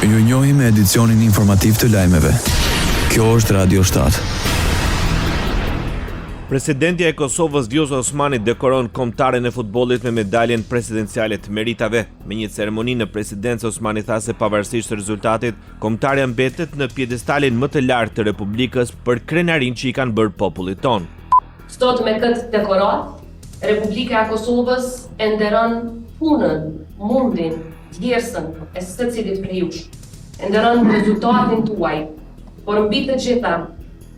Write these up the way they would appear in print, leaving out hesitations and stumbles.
Ju njohim me edicionin informativ të lajmeve. Kjo është Radio 7. Presidentja e Kosovës Vjosa Osmani dekoron kombëtaren e futbollit me medaljen presidenciale të meritave. Me një ceremoni në presidencë, Osmani tha se pavarësisht rezultatit, kombëtarja mbetet në pjedestalin më të lartë të Republikës për krenarinë që i kanë bërë popullit ton. Sot me këtë dekorat, Republika e Kosovës e nderon punën, mundin, djersën e secilit prej jush. E nderon rezultatin tuaj, por mbi të gjitha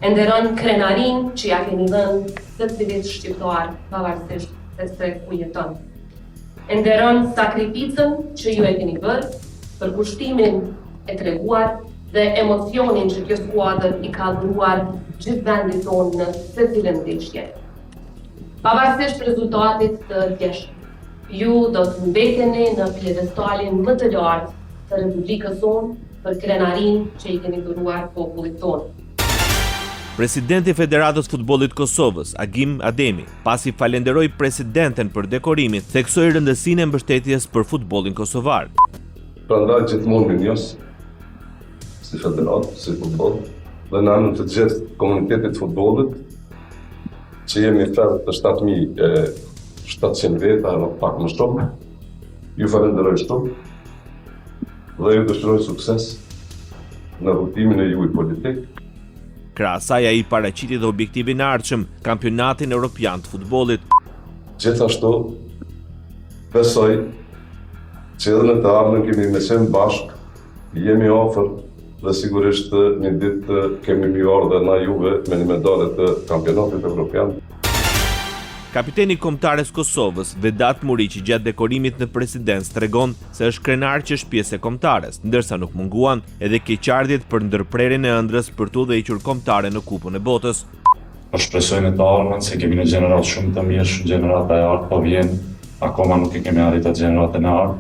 e nderon krenarin që ja keni dhënë secilit shqiptar pavarësisht se ku jeton. E nderon sakrificën që ju e keni bërë për kushtimin e treguar dhe emocionin që kjo skuadër i ka dhuruar gjithë vendit tonë në secilën ndeshje. Pavarësisht rezultatit të thjeshtë, ju do të mbeteni në pjedestalin më të lartë të Republikës tonë për krenarin që i keni dhuruar popullit tonë. Presidenti i Federatës Futbollit Kosovës, Agim Ademi, pasi falenderoi presidenten për dekorimin, theksoi rëndësinë e mbështetjes për futbollin kosovar. Prandaj gjithmonë minjos, si federatë, si futboll, dhe në anën të gjithë komunitetit futbollit, që jemi ferë të 7.700 veta, në pak më shumë, ju falenderoj shumë, dhe ju dëshiroj sukses në rrugtimin e juaj politik. Krahas asaj ai paraqiti dhe objektivin e ardhshëm, kampionatin evropian të futbollit. Gjithashtu, besoj që edhe në të ardhmen kemi mesim bashk, jemi afër dhe sigurisht një ditë kemi mjuar dhe na juve me një medale të kampionatit evropian. Kapiteni i kombëtares Kosovës, Vedat Muriqi, gjatë dekorimit në presidencë tregon se është krenar që është pjesë e kombëtares, ndërsa nuk munguan edhe keqardhjet për ndërprerjen e ëndrrës për tu dhe hequr kombëtare në Kupën e Botës. Shpresojnë të ardhmen se kemi një gjenerat shumë të mirë, gjenerata e ardhë po vjen, akoma nuk e kemi arritur gjeneratën e ardhë.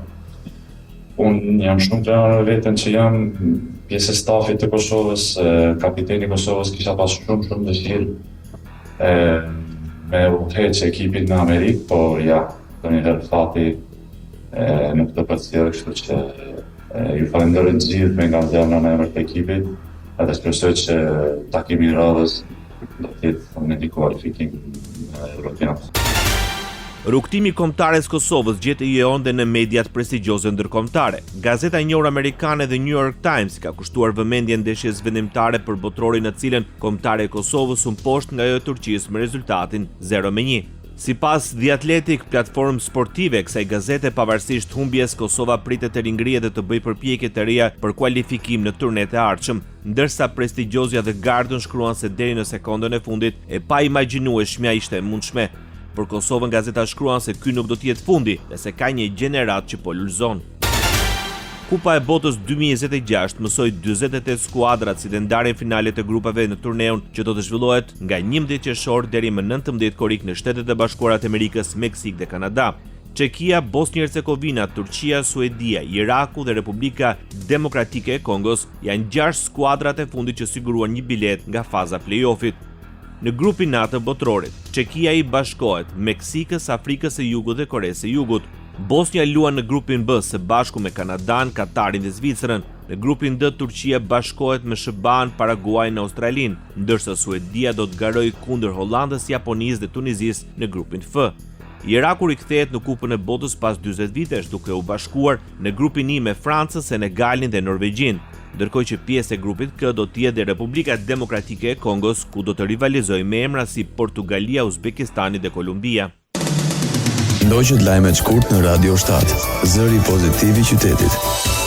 Unë jam shumë krenar me veten që jam pjesë e stafit të Kosovës, kapiteni i Kosovës kisha pas shumë dëshirë me udhëheq ekipin në Amerikë, por ja, do një herë fati nuk të përcjellë, kështu që ju falenderoj të gjithë me nga zemra në emër të ekipit, edhe shpresoj që takimi i radhës do të jetë në një kualifikim evropian. Rrugtimi i kombëtares Kosovës gjetë i ende në mediat prestigjioze ndërkombëtare. Gazeta e njohur amerikane The New York Times ka kushtuar vëmendje ndeshjes vendimtare për botrorin në cilën kombëtare e Kosovës u poshtë nga ajo e Turqisë me rezultatin 0-1. Sipas The Athletic, platformë sportive e kësaj gazete, pavarësisht humbjes, Kosova pritet të ringrihet dhe të bëjë përpjekje të reja për kualifikim në turnet e ardhshëm, ndërsa prestigjiosia The Guardian shkruan se deri në sekondën e fundit e pa imagjinueshmja ishte e mundshme. Për Kosovën, gazeta shkruan se ky nuk do të jetë fundi dhe se ka një gjenerat që po lulëzon. Kupa e Botës 2026 mësoi 48 skuadrat si dhe ndarjen finale të grupeve në turneun që do të zhvillohet nga 11 qershor deri më 19 korrik në Shtetet e Bashkuara të Amerikës, Meksik dhe Kanada. Çekia, Bosnjë-Hercegovina, Turqia, Suedia, Iraku dhe Republika Demokratike e Kongos janë 6 skuadrat e fundit që siguruan një bilet nga faza play-offit. Në grupin A të botrorit, Çekia i bashkohet Meksikës, Afrikës së Jugut dhe Koresë së Jugut. Bosnia luan në grupin B së bashku me Kanadan, Katarin dhe Zvicrën. Në grupin D, Turqia bashkohet me SBA-n, Paraguajin dhe Australinë, ndërsa Suedia do të garojë kundër Hollandës, Japonisë dhe Tunizisë në grupin F. Iraku rikthehet në Kupën e Botës pas 40 vitesh, duke u bashkuar në grupin I me Francën, Senegalin dhe Norvegjinë, ndërkohë që pjesë e grupit K do të jetë Republika Demokratike e Kongos, ku do të rivalizojë me emra si Portugalia, Uzbekistani dhe Kolumbia. Ndoqët lajmet shkurt në Radio 7, zëri pozitiv i qytetit.